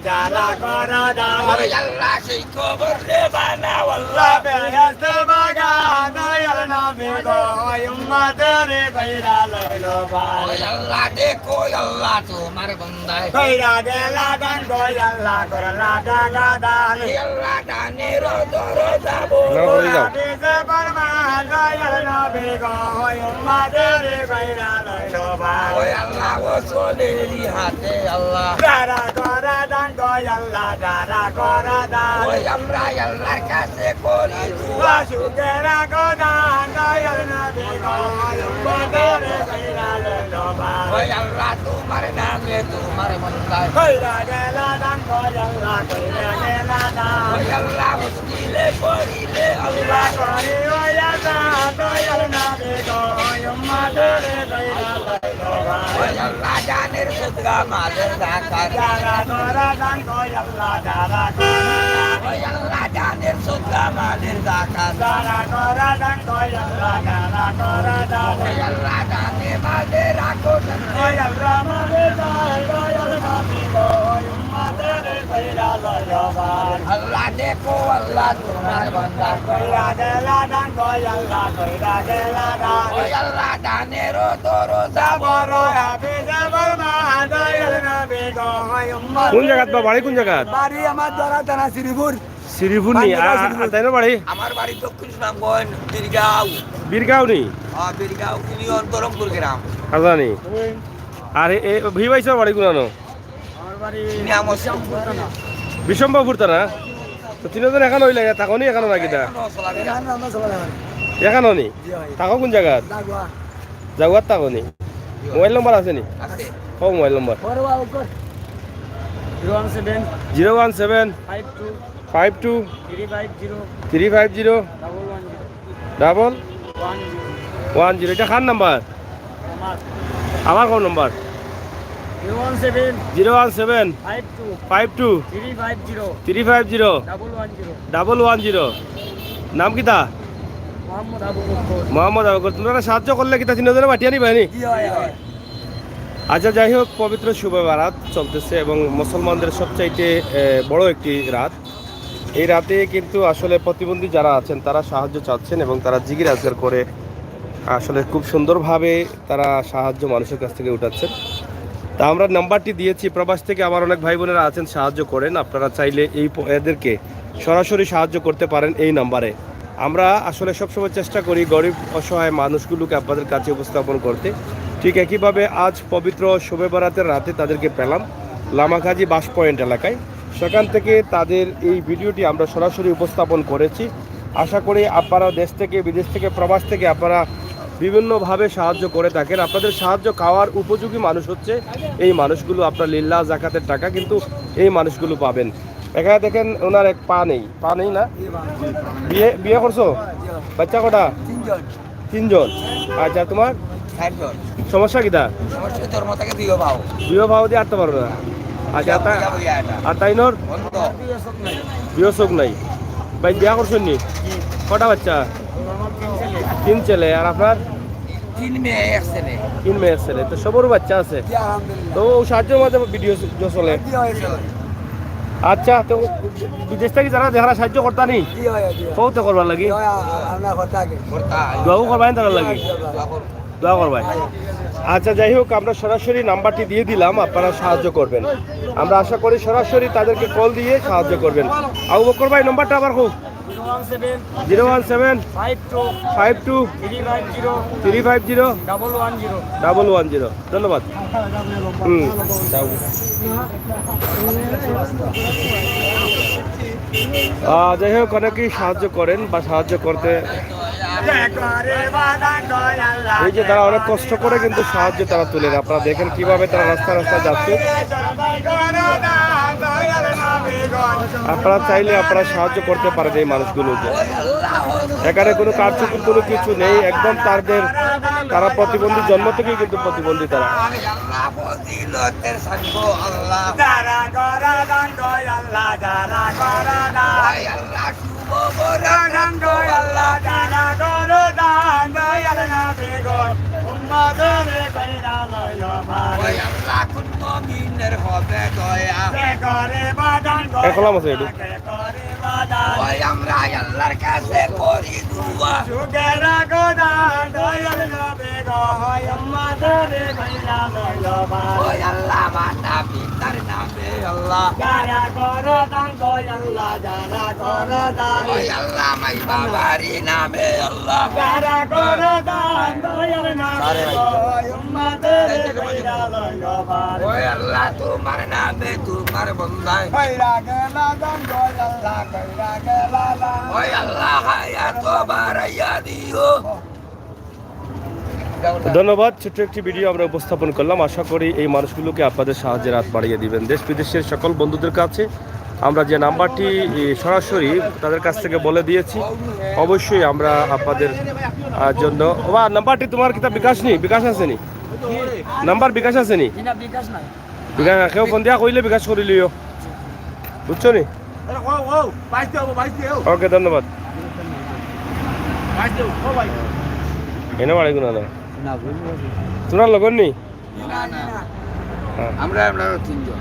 যারা করা দাও আল্লাহ সেই কবর রে বানাও আল্লাহ বেহেশত বাগান দয়াল নবী গো উম্মতের কইরা লইলো ভাই আল্লাহ দেখো আল্লাহ তোমার বান্দায় কইরা গেলা গান গো আল্লাহ করলা দাগা দান আল্লাহ দানের দরজা বিজে ফরমান দয়াল নবী গো উম্মতের কইরা লইলো ভাই ওই আল্লাহ ওসলের হাতে আল্লাহ যারা করা দান গো আল্লাহ যারা করা দান ওই আমরা আল্লাহর কাছে করি দুয়া সুকেরা গো দান দয়াল নবী গো উম্মতের কইরা লইলো ভাই ওই আল্লাহ তোমার নামে তোমার বান্দায় কইরা গেলা দান গো আল্লাহ কইরা গেলা দান ওই আল্লাহ মুশকিলে পড়িলে আল্লাহ করি ওই দান দয়াল নবী গো উম্মতের কইরা লইলো ভাই ওই আল্লাহ জানের সদকা মালের জাকাত যারা করা দান গো আল্লাহ যারা ওই আল্লাহ জানের সদকা মালের জাকাত যারা করা দান গো আল্লাহ যারা করা দান ওই আল্লাহ জানে মালে রাখো ওই আল্লাহ মালে দান দয়াল নবী গো উম্মতের কইরা লইলো ভাই আল্লাহ দেখো আল্লাহ তোমার বান্দা কইরা গেলা দান গো আল্লাহ কইরা গেলা দান ওই আল্লাহ জানের দরজা বড় হাফিজে ফরমান দয়াল নবী গো উম্মতের কোন জায়গাত বা বাড়ি কোন জায়গাত বাড়ি আমার দ্বারা থানা শ্রীপুর শ্রীপুর নি তাই না বাড়ি আমার বাড়ি দক্ষিণ সুনামগঞ্জ বীরগাঁও বীরগাঁও নি Birgaon union Barampur gram আজানি R A V বাইসর বাড়ি কোনানো আমার বাড়ি নিয়ামতপুর বিশম্বপুর তা না তো তিনজন এখানে হইলে তাকনি এখানে নাকি তা এখানে নি তাকো কোন জায়গাত জাগুয়াত তাকনি মোবাইল নম্বর আছে নি আছে ও মোবাইল নম্বর 017 017 52 52 350 350 ডাবল 10 এটা খান নাম্বার আমার কোন নাম্বার 017 017 52 350 350 ডাবল 10 নাম কিতা মোহাম্মদ আবু বকর মোহাম্মদ আবুকর তোমরা সাহায্য করলে কিতা তিনজনে বাটিয়া নিবা নি জি হয় আচ্ছা যাই হোক পবিত্র শুভ বারাত চলতেছে এবং মুসলমানদের সবচাইতে বড় একটি রাত এই রাতে কিন্তু আসলে প্রতিবন্ধী যারা আছেন তারা সাহায্য চাচ্ছেন এবং তারা জিগির আজগার করে আসলে খুব সুন্দরভাবে তারা সাহায্য মানুষের কাছ থেকে উঠাচ্ছেন তা আমরা নাম্বারটি দিয়েছি প্রবাস থেকে আমার অনেক ভাই বোনেরা আছেন সাহায্য করেন আপনারা চাইলে এদেরকে সরাসরি সাহায্য করতে পারেন এই নাম্বারে আমরা আসলে সবসময় চেষ্টা করি গরিব অসহায় মানুষগুলোকে আপনাদের কাছে উপস্থাপন করতে ঠিক একইভাবে আজ পবিত্র শবে বরাতের রাতে তাদেরকে পেলাম লামাকাজি বাস পয়েন্ট এলাকায় সেখান থেকে তাদের এই ভিডিওটি আমরা সরাসরি উপস্থাপন করেছি আশা করি আপনারা দেশ থেকে বিদেশ থেকে প্রবাস থেকে আপনারা বিভিন্নভাবে সাহায্য করে থাকেন আপনাদের সাহায্য খাওয়ার উপযোগী মানুষ হচ্ছে এই মানুষগুলো আপনার লিল্লাহ জাকাতের টাকা কিন্তু এই মানুষগুলো পাবেন এখানে দেখেন ওনার এক পা নেই না বিয়ে করছো বাচ্চা কটা তিনজন আচ্ছা তোমার সমস্যা কিটা বিয়ে ভাও দিয়ে আটতে পারবে না আচ্ছা আর তাইনোর বিয়ে চোখ নাই ভাই বিয়া করছেন নি কটা বাচ্চা তিন ছেলে আর আপনার তিন মেয়ে ছেলে তো সবরও বাচ্চা আছে তো সাহায্যের মাঝে ভিডিও চলে আচ্ছা তো বিদেশ থেকে যারা সাহায্য করতা নি কৌতে করবার লাগি দোয়াও করবাই তারা লাগি দোয়া করবাই আচ্ছা যাই হোক আমরা সরাসরি নাম্বারটি দিয়ে দিলাম আপনারা সাহায্য করবেন আমরা আশা করি সরাসরি তাদেরকে কল দিয়ে সাহায্য করবেন আবু বকর ভাই নাম্বারটা আবার হোক 017 52 350 110 ধন্যবাদ যাই হোক অনেকেই সাহায্য করেন বা সাহায্য করতে এই যে তারা অনেক কষ্ট করে কিন্তু সাহায্য তারা তুলেন আপনারা দেখেন কিভাবে তারা রাস্তা যাচ্ছে আপনারা চাইলে আপনারা সাহায্য করতে পারেন এই মানুষগুলোকে এখানে কোনো কার্যকর কোনো কিছু নেই একদম তারা প্রতিবন্ধী জন্ম থেকেই কিন্তু প্রতিবন্ধী তারা আল্লাহ বেগর উম্মতের কইরা লয় ভাই ওই আল্লাহ কোন মুমিনের হবে দয়া করে বাদান কলাম আছে একটু করে বাদান ওই আমরা আল্লাহর কাছে করি দুয়া সুগেরা গোদান দয়াল নবী গো হয় উম্মতের কইরা লয় ভাই ওই আল্লাহ মাতা পিতার নামে আল্লাহ যারা করো দান দয়াল আল্লাহ যারা করো দান ওই আল্লাহ মাই বাবারি নামে আল্লাহ যারা করো দান দয়াল নবী গো হয় উম্মতের কইরা লয় ভাই ওই আল্লাহ তোমার নামে তোমার বন্দায় কইরা গেলা দান দয়াল আল্লাহ কইরা গেলা দান ওই আল্লাহ হায়াত বাড়াইয়া দিও ধন্যবাদ। ছোট্ট একটি ভিডিও আমরা উপস্থাপন করলাম। আশা করি এই মানুষগুলোকে আপনাদের সাহায্যের হাত বাড়িয়ে দিবেন। দেশ বিদেশের সকল বন্ধুদের কাছে আমরা যে নাম্বারটি সরাসরি তাদের কাছ থেকে বলে দিয়েছি, অবশ্যই আমরা আপনাদের জন্য বা নাম্বারটি তোমার কিতা বিকাশ নেই, বিকাশ আছে নি নাম্বার বিকাশ আছে নি বিকাশ কেউ ফোন দিয়া কইলে বিকাশ করে লিও, বুঝছো নি? ওকে ধন্যবাদ। এনে বাড়ি গুনা না তোমার লগন নি আমরা তিনজন